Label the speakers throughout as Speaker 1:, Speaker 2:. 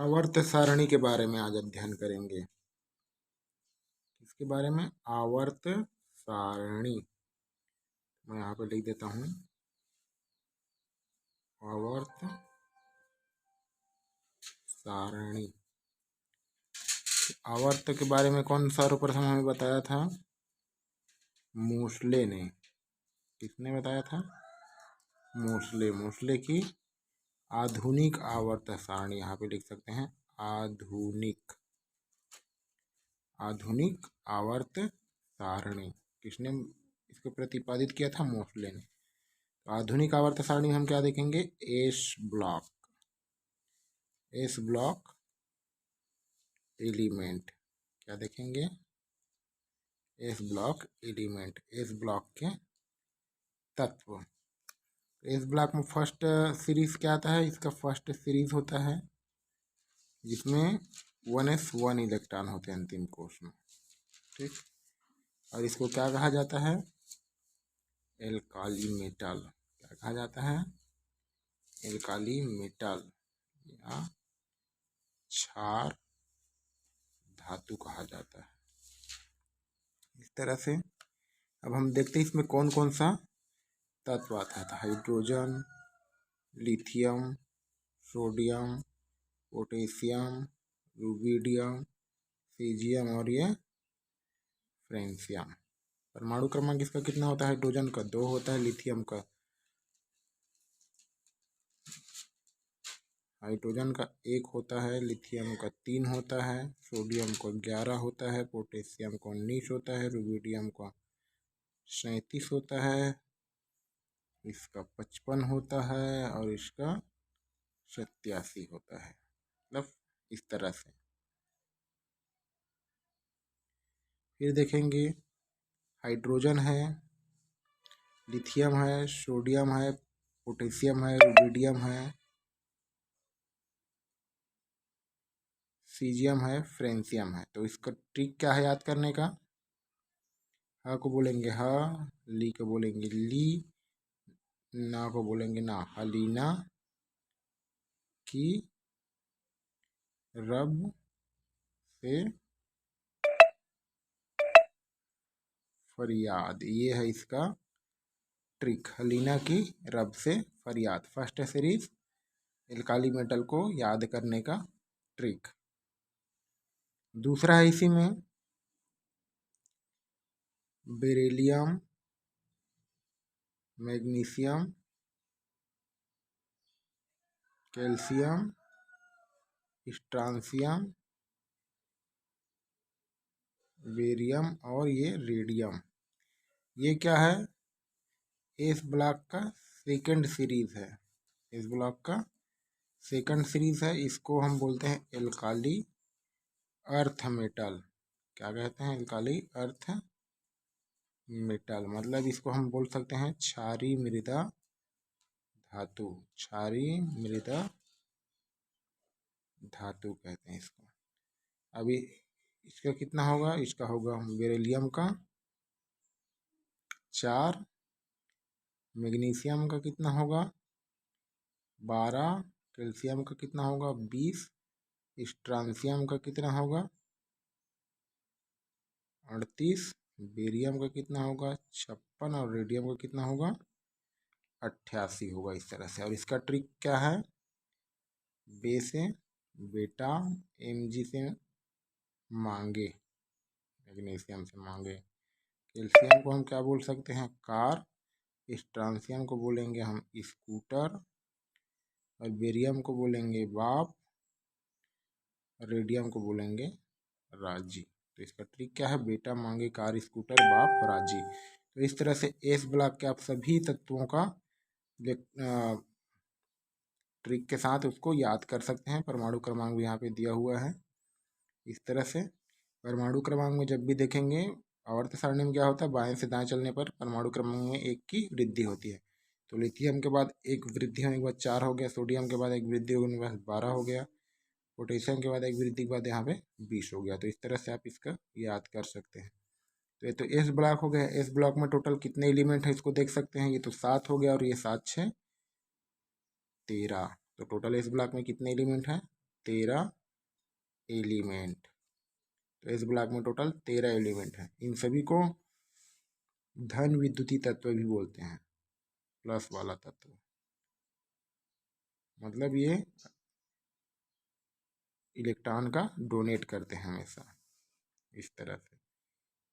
Speaker 1: आवर्त सारणी के बारे में आज अध्ययन करेंगे। इसके बारे में आवर्त सारणी मैं यहाँ पे लिख देता हूँ। आवर्त सारणी। आवर्त के बारे में कौन सर्वप्रथम हमें बताया था? मोसले ने। किसने बताया था? मोसले। मोसले की आधुनिक आवर्त सारणी यहाँ पे लिख सकते हैं। आधुनिक आवर्त सारणी किसने इसको प्रतिपादित किया था? मोसले ने। तो आधुनिक आवर्त सारणी में हम क्या देखेंगे? S block element. क्या देखेंगे? S block element, S block के तत्व। एस ब्लॉक में फर्स्ट सीरीज क्या आता है? इसका फर्स्ट सीरीज होता है जिसमें 1s1 इलेक्ट्रॉन होते हैं अंतिम कोश में। ठीक। और इसको क्या कहा जाता है? Alkali metal. क्या कहा जाता है? एल्काली मेटल या क्षार धातु कहा जाता है। इस तरह से अब हम देखते हैं इसमें कौन कौन सा तत्व आता है। Hydrogen, lithium, sodium, potassium, rubidium, caesium और ये फ्रेंसियम। परमाणु क्रमांक इसका कितना होता है? हाइड्रोजन का 2 होता है, लिथियम का हाइड्रोजन का 1 होता है, लिथियम का 3 होता है, सोडियम का 11 होता है, पोटेशियम का 19 होता है, रुबिडियम का 37 होता है, इसका 55 होता है और इसका 87 होता है। मतलब इस तरह से। फिर देखेंगे हाइड्रोजन है, लिथियम है, सोडियम है, पोटेशियम है, रुबिडियम है, सीजियम है, फ्रेंसियम है। तो इसका ट्रिक क्या है याद करने का? ह को बोलेंगे ह, ली को बोलेंगे ली, ना को बोलेंगे ना। हलीना की रब से फरियाद। ये है इसका ट्रिक। हलीना की रब से फरियाद। फर्स्ट सीरीज एल्काली मेटल को याद करने का ट्रिक। दूसरा है इसी में beryllium, magnesium, calcium, strontium, barium और ये रेडियम। ये क्या है? एस ब्लॉक का सेकंड सीरीज है। इस ब्लॉक का सेकंड सीरीज है। इसको हम बोलते हैं एल्काली अर्थ मेटल। क्या कहते हैं? Alkali earth metal. मतलब इसको हम बोल सकते हैं क्षारीय मृदा धातु। क्षारीय मृदा धातु कहते हैं इसको। अभी इसका कितना होगा? इसका होगा बेरिलियम का 4, मैग्नीशियम का कितना होगा? 12, कैल्शियम का कितना होगा? 20, स्ट्रांसियम का कितना होगा? 38, बेरियम का कितना होगा? 56 और रेडियम का कितना होगा? 88 होगा। इस तरह से। और इसका ट्रिक क्या है? बे से बेटा, mg से मांगे, मैग्नीशियम से मांगे। कैल्शियम को हम क्या बोल सकते हैं? कार। स्ट्रांसियम को बोलेंगे हम स्कूटर और बेरियम को बोलेंगे बाप, रेडियम को बोलेंगे राजी। तो इसका ट्रिक क्या है? बेटा मांगे कार, स्कूटर, बाप, राजी। तो इस तरह से एस ब्लॉक के आप सभी तत्वों का ट्रिक के साथ उसको याद कर सकते हैं। परमाणु क्रमांक भी यहाँ पे दिया हुआ है। इस तरह से परमाणु क्रमांक में जब भी देखेंगे आवर्त सारणी में क्या होता है? बाएं से दाएं चलने पर परमाणु क्रमांक में 1 की वृद्धि होती है। तो लिथियम के बाद 1 वृद्धि होने के बाद 4 हो गया, सोडियम के बाद 1 वृद्धि होने के बाद 12 हो गया, पोटेशियम के बाद 1 वृद्धि के बाद यहाँ पे 20 हो गया। तो इस तरह से आप इसका याद कर सकते हैं। तो ये तो एस ब्लॉक हो गया। एस ब्लॉक में टोटल कितने एलिमेंट है इसको देख सकते हैं। ये तो 7 हो गया और ये 7 6 13। तो टोटल एस ब्लॉक में कितने एलिमेंट हैं? 13 एलिमेंट। तो इस ब्लॉक में टोटल 13 एलिमेंट हैं। इन सभी को धन विद्युतीय तत्व भी बोलते हैं, प्लस वाला तत्व। मतलब ये इलेक्ट्रॉन का डोनेट करते हैं हमेशा। इस तरह से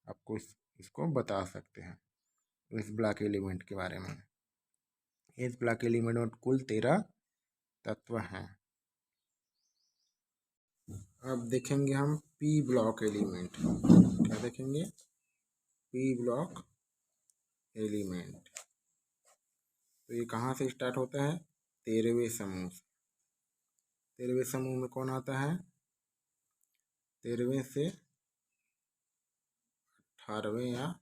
Speaker 1: आपको इसको बता सकते हैं इस ब्लॉक एलिमेंट के बारे में। इस ब्लॉक एलिमेंट में कुल 13 तत्व हैं। अब देखेंगे हम पी ब्लॉक एलिमेंट। क्या देखेंगे? P block element. तो ये कहाँ से स्टार्ट होता है? 13वें समूह। 13वें समूह में कौन आता है? 13वें से 18वें या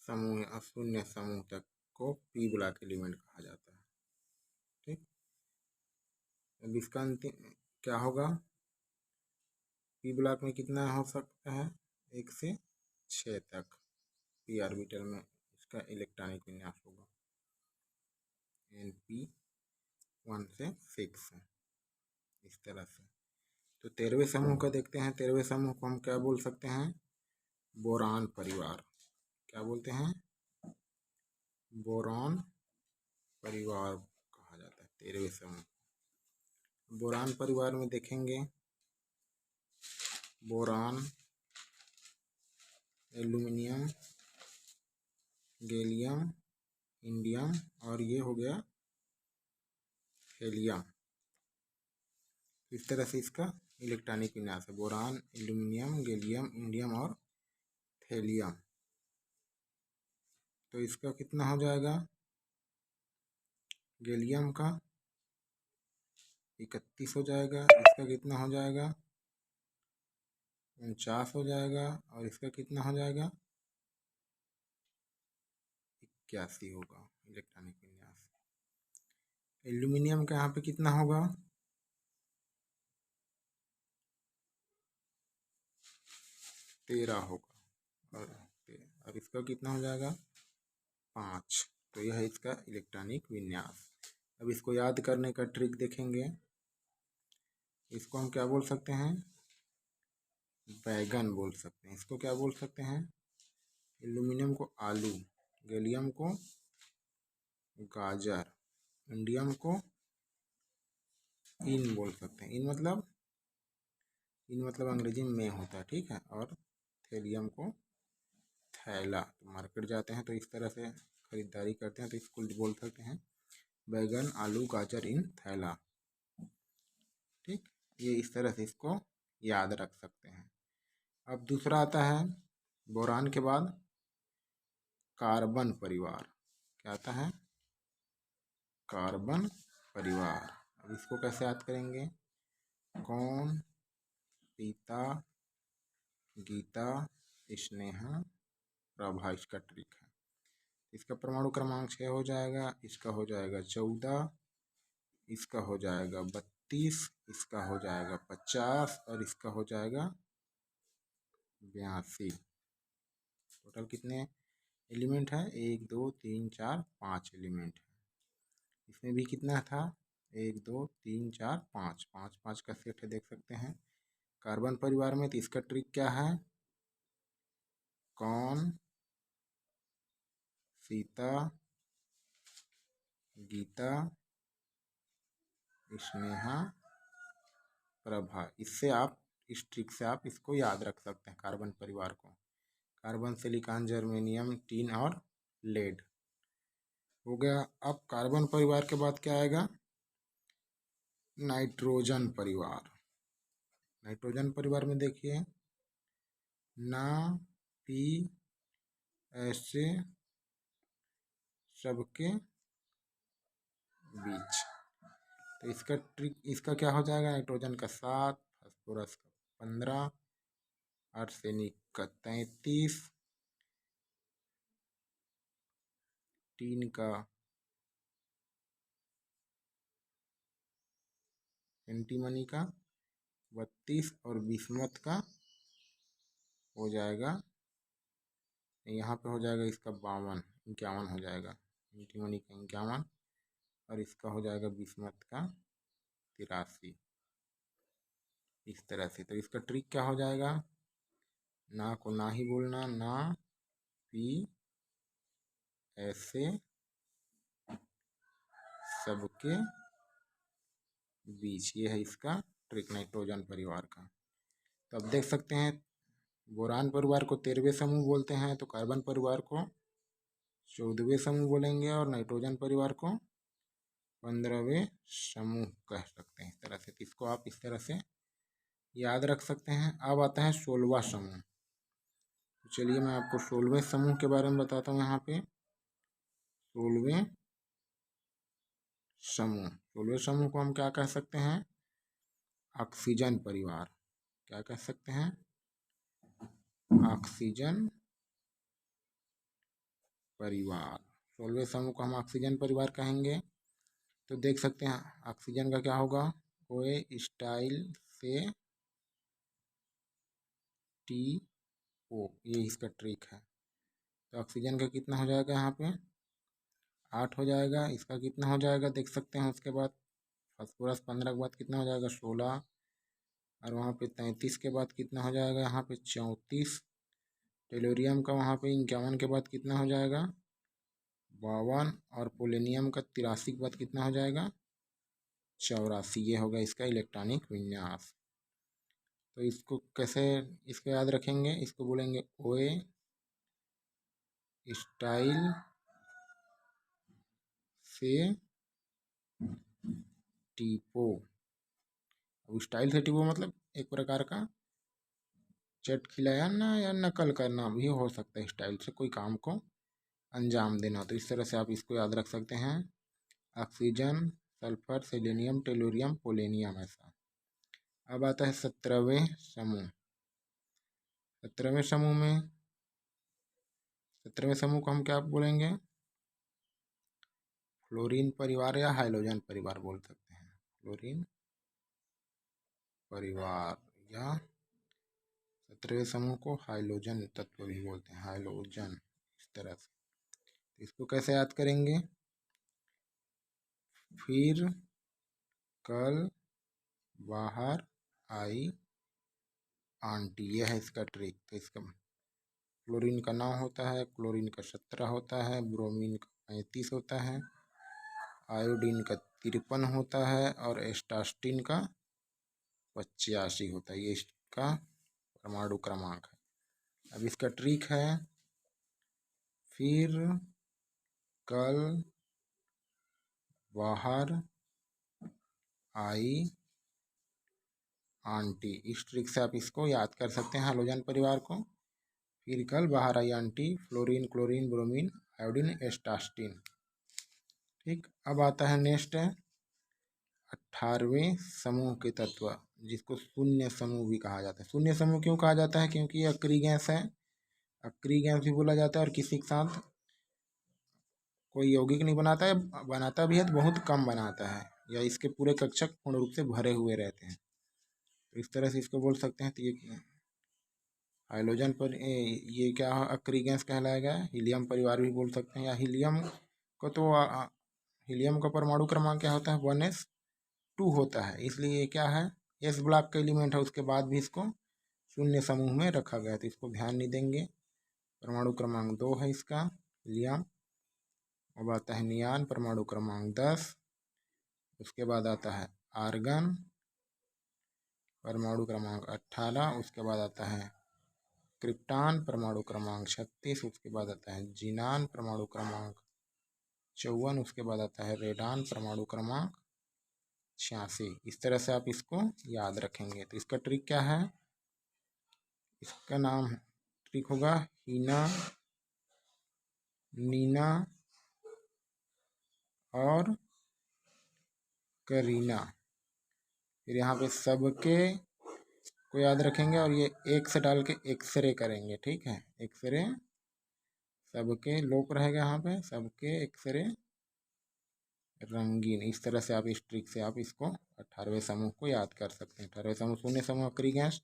Speaker 1: समूह शून्य समूह तक को पी ब्लॉक एलिमेंट कहा जाता है। ठीक, अब इसका अंतिम क्या होगा? पी ब्लॉक में कितना हो सकता है? 1 से 6 तक पी ऑर्बिटल में इसका इलेक्ट्रॉनिक विन्यास होगा। NP 1 से 6 इस तरह से। तो 13वें समूह का देखते हैं। 13वें समूह को हम क्या बोल सकते हैं? बोरान परिवार। क्या बोलते हैं? बोरान परिवार कहा जाता है 13वें समूह। बोरान परिवार में देखेंगे बोरान, एल्यूमिनियम, गैलियम, इंडियम और ये हो गया हेलियम। इस तरह से इसका इलेक्ट्रॉनिक विन्यास है। बोरान, एल्यूमिनियम, गैलियम, इंडियम और हेलियम। तो इसका कितना हो जाएगा? गैलियम का 31 हो जाएगा। इसका कितना हो जाएगा? 49 हो जाएगा। और इसका कितना हो जाएगा? 81 होगा इलेक्ट्रॉनिक विन्यास। एल्यूमिनियम का यहाँ पे कितना होगा? 13 होगा। और इसका कितना हो जाएगा? 5। तो यह है इसका इलेक्ट्रॉनिक विन्यास। अब इसको याद करने का ट्रिक देखेंगे। इसको हम क्या बोल सकते हैं? बैगन बोल सकते हैं। इसको क्या बोल सकते हैं? एल्यूमिनियम को आलू, गैलियम को गाजर, इंडियम को इन बोल सकते हैं। इन मतलब अंग्रेजी में होता है, ठीक है। और थेलियम को थैला। तो मार्केट जाते हैं तो इस तरह से खरीदारी करते हैं तो इसको बोल सकते हैं बैगन, आलू, गाजर इन थैला। ठीक, ये इस तरह से इसको याद रख सकते हैं। अब दूसरा आता है बोरान के बाद कार्बन परिवार। क्या आता है? कार्बन परिवार। अब इसको कैसे याद करेंगे? कौन, सीता, गीता, स्नेहा, प्रभा इसका ट्रिक है। इसका परमाणु क्रमांक 6 हो जाएगा। इसका हो जाएगा 14, इसका हो जाएगा 32, इसका हो जाएगा 50 और इसका हो जाएगा 82। टोटल कितने एलिमेंट है? 1 2 3 4 5 एलिमेंट है। इसमें भी कितना था? 1 2 3 4 5 5 5 का सेट है, देख सकते हैं। कार्बन परिवार में तो इसका ट्रिक क्या है? कौन, सीता, गीता, स्नेहा, प्रभा। इससे आप इस ट्रिक से आप इसको याद रख सकते हैं कार्बन परिवार को। कार्बन, सिलिकॉन, जर्मेनियम, टीन और लेड हो गया। अब कार्बन परिवार के बाद क्या आएगा? नाइट्रोजन परिवार। नाइट्रोजन परिवार में देखिए ना, पी, ऐसे सबके बीच। तो इसका ट्रिक, इसका क्या हो जाएगा? नाइट्रोजन का 7, फास्फोरस का 15, आर्सेनिक का 33, टीन का एंटीमनी का 32 और बिस्मथ का हो जाएगा, यहाँ पे हो जाएगा इसका 52, 51 हो जाएगा। एंटीमनी का 51 और इसका हो जाएगा बिस्मथ का 83। इस तरह से। तो इसका ट्रिक क्या हो जाएगा, ना को ना ही बोलना, ना पी ऐसे सबके बीच, ये है इसका ट्रिक नाइट्रोजन परिवार का। तो अब देख सकते हैं बोरान परिवार को 13वें समूह बोलते हैं, तो कार्बन परिवार को 14वें समूह बोलेंगे और नाइट्रोजन परिवार को 15वें समूह कह सकते हैं। इस तरह से, इसको आप इस तरह से याद रख सकते हैं। अब आता है 16वां समूह। तो चलिए मैं आपको 16वें समूह के बारे में बताता हूँ। यहाँ पे 16वें समूह, 16वें समूह को हम क्या कह सकते हैं, ऑक्सीजन परिवार। क्या कह सकते हैं, ऑक्सीजन परिवार। 16वें समूह को हम ऑक्सीजन परिवार कहेंगे। तो देख सकते हैं ऑक्सीजन का क्या होगा, ओए स्टाइल से टी ओ, ये इसका ट्रिक है। तो ऑक्सीजन का कितना हो जाएगा, यहाँ पे 8 हो जाएगा। इसका कितना हो जाएगा देख सकते हैं। उसके बाद फास्फोरस 15 के बाद कितना हो जाएगा, 16। और वहाँ पे 33 के बाद कितना हो जाएगा, यहाँ पे 34। टेलोरियम का वहाँ पे 51 के बाद कितना हो जाएगा, 52। और पोलेनियम का 83 के बाद कितना हो जाएगा, 84। ये होगा इसका इलेक्ट्रॉनिक विन्यास। तो इसको कैसे, इसको याद रखेंगे, इसको बोलेंगे ओए स्टाइल से टीपो। अब स्टाइल से टीपो मतलब एक प्रकार का चट खिलाना या नकल करना भी हो सकता है, स्टाइल से कोई काम को अंजाम देना। तो इस तरह से आप इसको याद रख सकते हैं, oxygen, sulphur, selenium, tellurium, polonium, ऐसा। अब आता है 17वें समूह। 17वें समूह में, 17वें समूह को हम क्या बोलेंगे, फ्लोरीन परिवार या हाइड्रोजन परिवार बोल सकते हैं। फ्लोरीन परिवार या 17वें समूह को हाइड्रोजन तत्व भी बोलते हैं, हाइड्रोजन। इस तरह से इसको कैसे याद करेंगे, फिर कल बाहर आई आंटी, यह है इसका ट्रिक। तो इसका क्लोरीन का 9 होता है, क्लोरीन का 17 होता है, ब्रोमीन का 35 होता है, आयोडीन का 53 होता है और एस्टास्टिन का 85 होता है। ये इसका परमाणु क्रमांक है। अब इसका ट्रिक है, फिर कल बाहर आई आंटी। इस ट्रिक से आप इसको याद कर सकते हैं, हाइड्रोजन परिवार को। फिर कल बाहर आई aunty, fluorine, chlorine, bromine, iodine, astatine. ठीक, अब आता है नेक्स्ट है 18वें समूह के तत्व, जिसको शून्य समूह भी कहा जाता है। शून्य समूह क्यों कहा जाता है, क्योंकि ये अक्रिय गैस है, अक्रिय गैस भी बोला जाता है। और किसी के साथ कोई यौगिक नहीं बनाता है, बनाता भी है तो बहुत कम बनाता है, या इसके पूरे कक्षक पूर्ण रूप से भरे हुए रहते हैं। तो इस तरह से इसको बोल सकते हैं। तो ये हाइड्रोजन पर ये क्या अक्रिय गैस कहलाएगा, हीलियम परिवार भी बोल सकते हैं। या हीलियम को तो हीलियम का परमाणु क्रमांक क्या होता है, 1s2 होता है, इसलिए ये क्या है, एस ब्लॉक का एलिमेंट है। उसके बाद भी इसको शून्य समूह में रखा गया, तो इसको ध्यान नहीं देंगे। परमाणु क्रमांक 2 है इसका हीलियम। अब आता है नियान, परमाणु क्रमांक 10। उसके बाद आता है आर्गन, परमाणु क्रमांक 18। उसके बाद आता है क्रिप्टॉन, परमाणु क्रमांक 36। उसके बाद आता है जीनान, परमाणु क्रमांक 54। उसके बाद आता है रेडान, परमाणु क्रमांक 86। इस तरह से आप इसको याद रखेंगे। तो इसका ट्रिक क्या है, इसका नाम ट्रिक होगा हीना, नीना और करीना। फिर यहाँ पे सबके को याद रखेंगे और ये एक से डाल के एक्सरे करेंगे। ठीक है, एक्सरे सबके लोक रहेगा यहाँ पे, सबके एक्सरे रंगीन। इस तरह से आप इस ट्रिक से आप इसको 18वें समूह को याद कर सकते हैं। 18वें समूह शून्य समूह अक्रिय gas,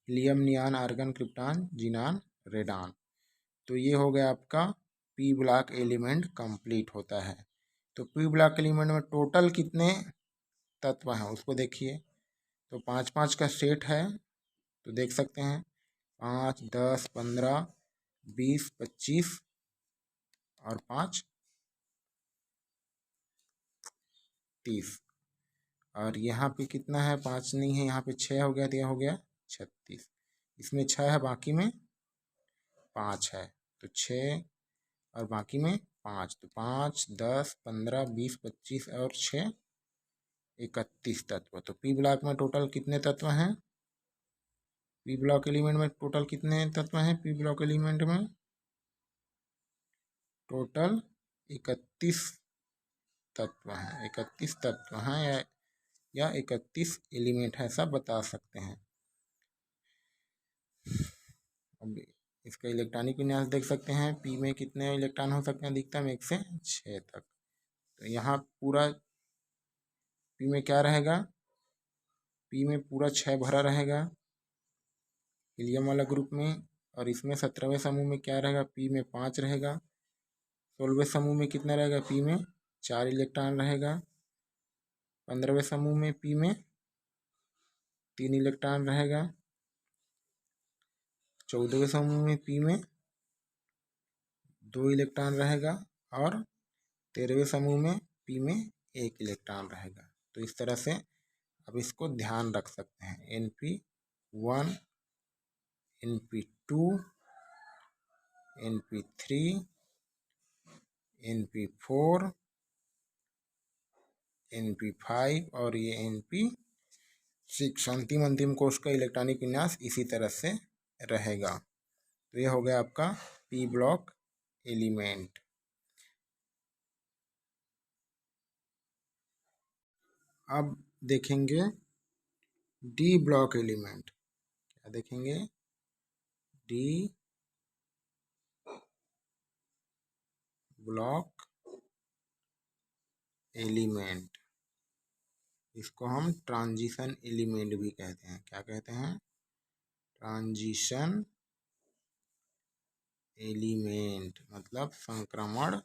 Speaker 1: helium, नियान, argon, krypton, xenon, radon. तो ये हो गया आपका पी ब्लॉक एलिमेंट कंप्लीट होता है। तो पी ब्लॉक एलिमेंट में टोटल कितने तत्व हैं उसको देखिए। तो 5-5 का सेट है, तो देख सकते हैं 5, 10, 15, 20, 25 और 5, 30। और यहाँ पे कितना है, 5 नहीं है, यहाँ पे 6 हो गया, तो यह हो गया 36। इसमें 6 है, बाकी में 5 है, तो 6 और बाकी में 5, तो 5, 10, 15, 20, 25 और 6, 31 तत्व। तो पी ब्लॉक में टोटल कितने तत्व हैं? पी ब्लॉक एलिमेंट में टोटल कितने तत्व हैं? पी ब्लॉक एलिमेंट में टोटल 31 तत्व हैं। 31 तत्व हैं या 31 एलिमेंट है, सब बता सकते हैं। अब इसका इलेक्ट्रॉनिक विन्यास देख सकते हैं। पी में कितने इलेक्ट्रॉन हो सकते हैं अधिकतम? 1 से 6 तक। तो यहाँ पूरा पी में क्या रहेगा? पी में पूरा 6 भरा रहेगा हीलियम वाला ग्रुप में। और इसमें 17वें समूह में क्या रहेगा? पी में 5 रहेगा। 16वें समूह में कितना रहेगा? पी में 4 इलेक्ट्रॉन रहेगा। 15वें समूह में पी में 3 इलेक्ट्रॉन रहेगा। 14वें समूह में पी में 2 इलेक्ट्रॉन रहेगा। और 13वें समूह में पी में 1 इलेक्ट्रॉन रहेगा। तो इस तरह से अब इसको ध्यान रख सकते हैं। NP1, NP2, NP3, NP4, NP5 और ये NP6। अंतिम कोष का इलेक्ट्रॉनिक विन्यास इसी तरह से रहेगा। तो यह हो गया आपका पी ब्लॉक एलिमेंट। अब देखेंगे डी ब्लॉक एलिमेंट। क्या देखेंगे? D block element. इसको हम ट्रांजिशन एलिमेंट भी कहते हैं। क्या कहते हैं? ट्रांजिशन एलिमेंट मतलब संक्रमण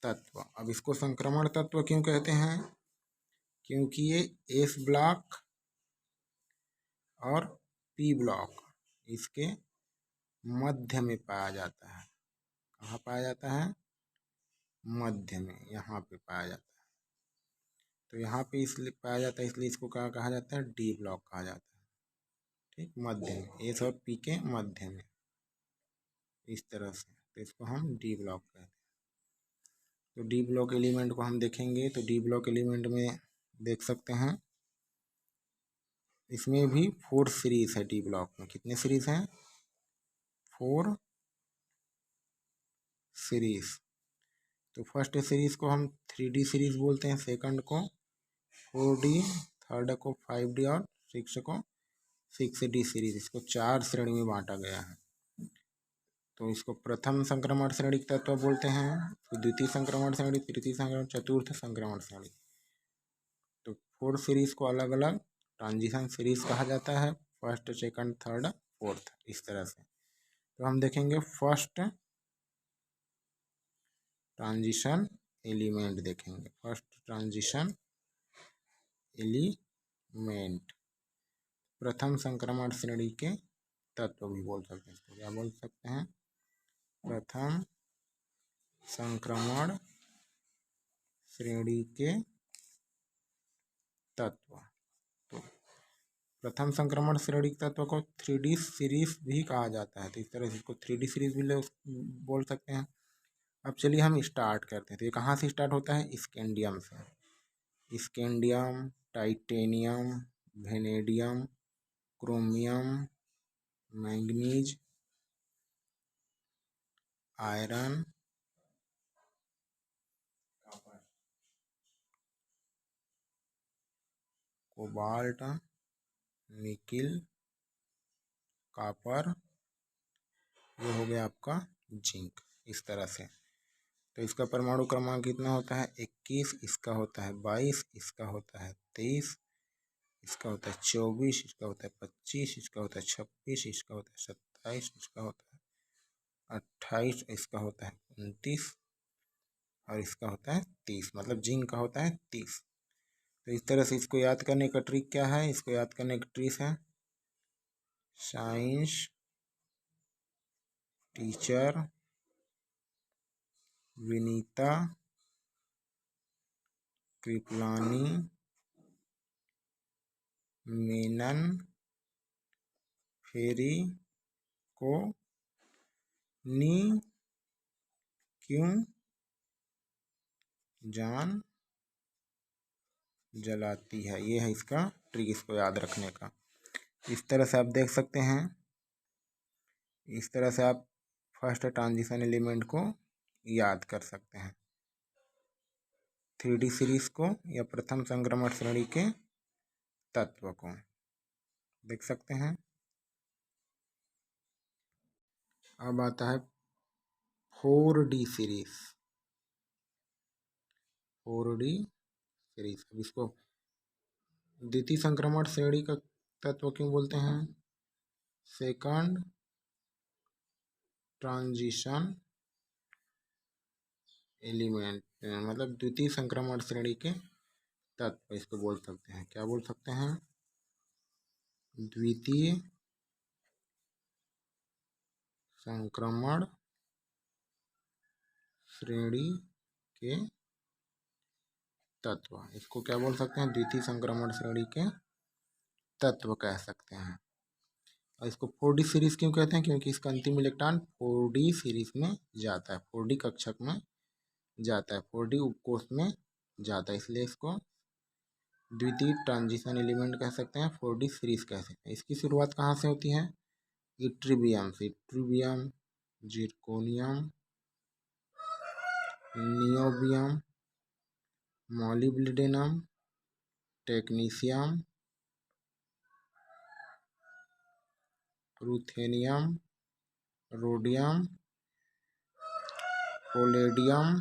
Speaker 1: तत्व। अब इसको संक्रमण तत्व क्यों कहते हैं? क्योंकि ये एस ब्लॉक और पी ब्लॉक इसके मध्य में पाया जाता है। कहाँ पाया जाता है? मध्य में, यहाँ पे पाया जाता है। तो यहाँ पे इसलिए पाया जाता है, इसलिए इसको क्या कहा जाता है? डी ब्लॉक कहा जाता है। ठीक, मध्य में, एस और पी के मध्य में, इस तरह से। तो इसको हम डी ब्लॉक कहते हैं। तो डी ब्लॉक एलिमेंट को हम देखेंगे तो डी ब्लॉक एलिमेंट में देख सकते हैं इसमें भी 4 सीरीज है। डी ब्लॉक में कितने सीरीज हैं? 4 सीरीज। तो फर्स्ट सीरीज को हम 3D सीरीज बोलते हैं, सेकंड को 4D, थर्ड को 5D और 6 को 6D सीरीज। इसको 4 श्रेणी में बांटा गया है। तो इसको प्रथम संक्रमण श्रेणी तत्व बोलते हैं, तो द्वितीय संक्रमण श्रेणी, तृतीय संक्रमण, चतुर्थ संक्रमण श्रेणी। तो 4 सीरीज को अलग अलग ट्रांजिशन सीरीज कहा जाता है। फर्स्ट, सेकंड, थर्ड, फोर्थ, इस तरह से। तो हम देखेंगे फर्स्ट ट्रांजिशन एलिमेंट देखेंगे। फर्स्ट ट्रांजिशन एलिमेंट प्रथम संक्रमण श्रेणी के तत्व भी बोल सकते हैं। तो क्या बोल सकते हैं? प्रथम संक्रमण श्रेणी के तत्व। तो प्रथम संक्रमण श्रेणी तत्व को 3D सीरीज भी कहा जाता है। तो इस तरह से इसको 3D सीरीज भी बोल सकते हैं। अब चलिए हम स्टार्ट करते हैं। तो ये कहाँ से स्टार्ट होता है? स्कैंडियम से। Scandium, titanium, vanadium, chromium, manganese, iron, cobalt, nickel, copper, ये हो गया आपका जिंक। इस तरह से। तो इसका परमाणु क्रमांक कितना होता है? 21। इसका होता है 22। इसका होता है 23। इसका होता है 24। इसका होता है 25। इसका होता है 26। इसका होता है 27। इसका होता है 28। इसका होता है 29 और इसका होता है 30। मतलब जिंक का होता है 30। तो इस तरह से इसको याद करने का ट्रिक क्या है, इसको याद करने का ट्रिक है साइंस टीचर विनीता कृपलानी मेनन फेरी को नी क्यों जान जलाती है। ये है इसका ट्रिक, इसको याद रखने का। इस तरह से आप देख सकते हैं, इस तरह से आप फर्स्ट ट्रांजिशन एलिमेंट को याद कर सकते हैं, 3D सीरीज को या प्रथम संक्रमण श्रेणी के तत्व को देख सकते हैं। अब आता है 4D सीरीज। 4D सीरीज, अब इसको द्वितीय संक्रमण श्रेणी का तत्व क्यों बोलते हैं, सेकंड ट्रांजिशन एलिमेंट, मतलब द्वितीय संक्रमण श्रेणी के तत्व इसको बोल सकते हैं। क्या बोल सकते हैं, द्वितीय संक्रमण श्रेणी के तत्व, इसको क्या बोल सकते हैं, द्वितीय संक्रमण श्रेणी के तत्व कह सकते हैं। और इसको 4D सीरीज क्यों कहते हैं, क्योंकि इसका अंतिम इलेक्ट्रॉन 4D सीरीज में जाता है, 4D कक्षक में जाता है, 4D उपकोष में जाता है, इसलिए इसको द्वितीय ट्रांजिशन एलिमेंट कह सकते हैं, 4D सीरीज कह सकते हैं। इसकी शुरुआत कहाँ से होती है, इट्रीबियम से, yttrium, zirconium, niobium, molybdenum, technetium, ruthenium, rhodium, palladium,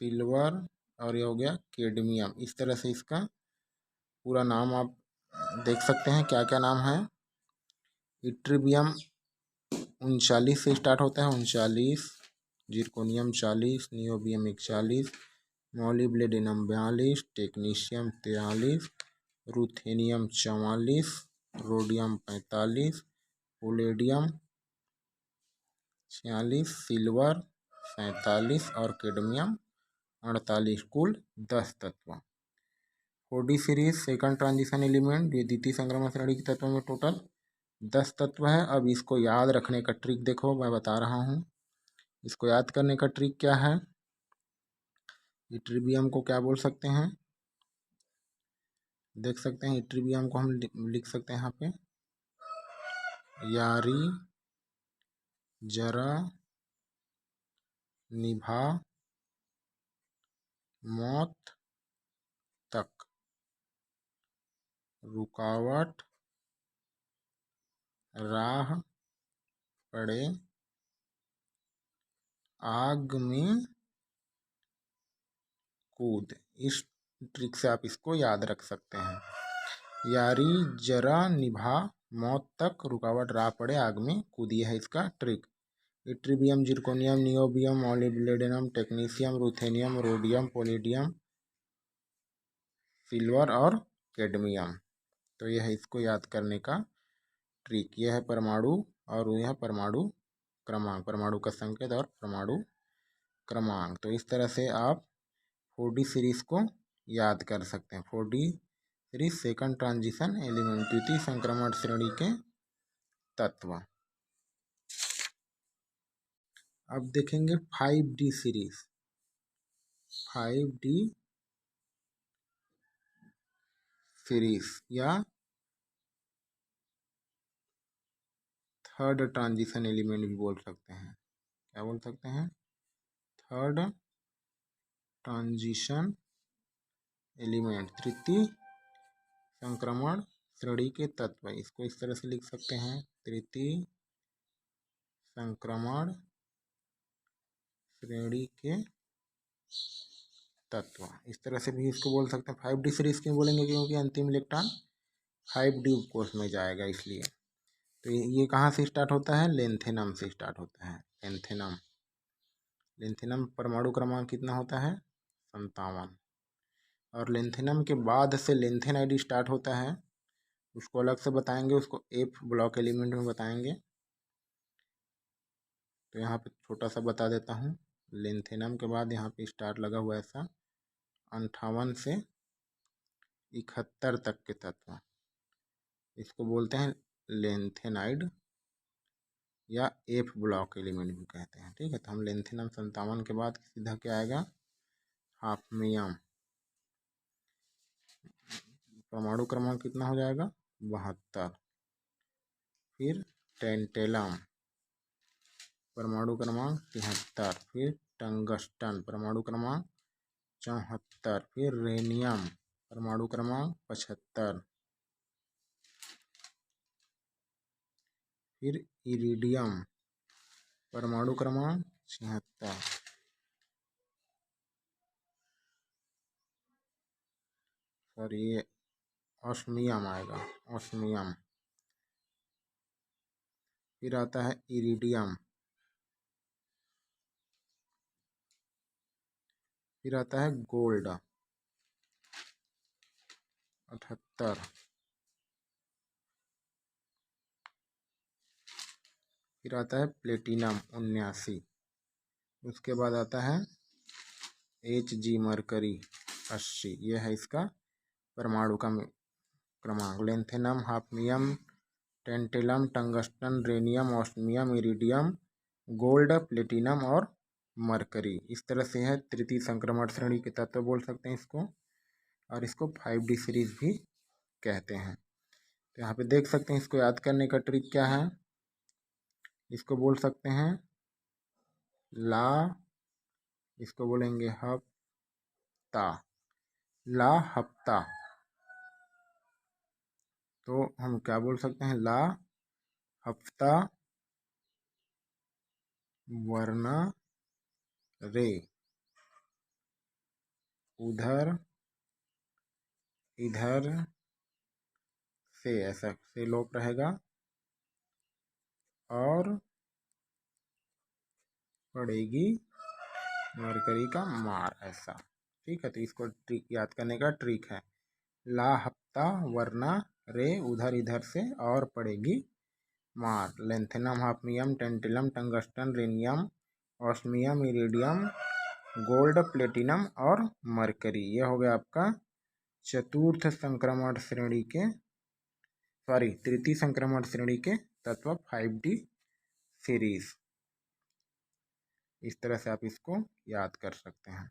Speaker 1: silver और ये हो गया कैडमियम। इस तरह से इसका पूरा नाम आप देख सकते हैं, क्या क्या नाम है। इट्रीबियम 39 से स्टार्ट होता है, 39, zirconium 40, niobium 41, molybdenum 42, technetium 43, ruthenium 44, rhodium 45, पोलेडियम 46, silver 47 और कैडमियम 48, कुल 10 तत्व। 4D series second transition element, ये द्वितीय संक्रमण श्रेणी के तत्वों में टोटल 10 तत्व है। अब इसको याद रखने का ट्रिक देखो, मैं बता रहा हूँ। इसको याद करने का ट्रिक क्या है, इट्रीबियम को क्या बोल सकते हैं, देख सकते हैं, इट्रीबियम को हम लिख सकते हैं यहाँ पे, यारी जरा निभा मौत तक, रुकावट राह पड़े आग में कूद। इस ट्रिक से आप इसको याद रख सकते हैं, यारी जरा निभा मौत तक, रुकावट राह पड़े आग में कूद, है इसका trick. Yttrium, zirconium, niobium, molybdenum, technetium, ruthenium, rhodium, palladium, silver और कैडमियम। तो यह है इसको याद करने का ट्रिक। यह है परमाणु और यह परमाणु क्रमांक, परमाणु का संकेत और परमाणु क्रमांक। तो इस तरह से आप 4D सीरीज को याद कर सकते हैं। 4D series second transition element, द्वितीय संक्रमण श्रेणी के तत्व। अब देखेंगे 5D सीरीज। 5D सीरीज या थर्ड ट्रांजिशन एलिमेंट भी बोल सकते हैं। क्या बोल सकते हैं, थर्ड ट्रांजिशन एलिमेंट, तृतीय संक्रमण श्रेणी के तत्व। इसको इस तरह से लिख सकते हैं, तृतीय संक्रमण श्रेणी के तत्व। इस तरह से भी इसको बोल सकते हैं। 5D सीरीज क्यों बोलेंगे, क्योंकि अंतिम इलेक्ट्रॉन 5D उपकोष में जाएगा, इसलिए। तो ये कहाँ से स्टार्ट होता है, लेंथेनम से स्टार्ट होता है, लेंथेनम। लेंथेनम परमाणु क्रमांक कितना होता है, 57। और लेंथेनम के बाद से लेंथेनाइड स्टार्ट होता है, उसको अलग से बताएंगे, उसको एफ ब्लॉक एलिमेंट में बताएंगे। तो यहाँ पे छोटा सा बता देता हूँ, लेंथेनम के बाद यहाँ पे स्टार लगा हुआ ऐसा 58 से 71 तक के तत्व, इसको बोलते हैं लेंथेनाइड या एफ ब्लॉक एलिमेंट भी कहते हैं। ठीक है, तो हम लेंथेनम 57 के बाद सीधा क्या आएगा, हाफनियम। परमाणु क्रमांक कितना हो जाएगा, 72। फिर टेंटेलम, परमाणु क्रमांक 73। फिर टंगस्टन, परमाणु क्रमांक 74। फिर रेनियम, परमाणु क्रमांक 75। फिर इरिडियम, परमाणु क्रमांक 76। सॉरी, ये ऑस्मियम आएगा, ऑस्मियम। फिर आता है इरिडियम। फिर आता है गोल्ड, 78। फिर आता है प्लेटिनम, 79। उसके बाद आता है Hg मरकरी, 80। यह है इसका परमाणु का क्रमांक। Lanthanum, hafnium, tantalum, tungsten, rhenium, osmium, iridium, gold, platinum और मरकरी। इस तरह से है तृतीय संक्रमण श्रेणी के तत्व बोल सकते हैं इसको, और इसको 5D सीरीज भी कहते हैं। तो यहाँ पे देख सकते हैं, इसको याद करने का ट्रिक क्या है, इसको बोल सकते हैं ला, इसको बोलेंगे हफ्ता, ला हफ्ता। तो हम क्या बोल सकते हैं, ला हफ्ता वरना रे, उधर इधर से, ऐसा से लोप रहेगा, और पड़ेगी मरकरी का मार, ऐसा। ठीक है, तो इसको ट्रिक याद करने का ट्रिक है, ला हफ्ता वरना रे, उधर इधर से, और पड़ेगी मार। Lanthanum, hafnium, tantalum, tungsten, rhenium, osmium, iridium, gold, platinum और मरकरी। ये हो गया आपका चतुर्थ संक्रमण श्रेणी के, सॉरी तृतीय संक्रमण श्रेणी के तत्व 5D सीरीज। इस तरह से आप इसको याद कर सकते हैं।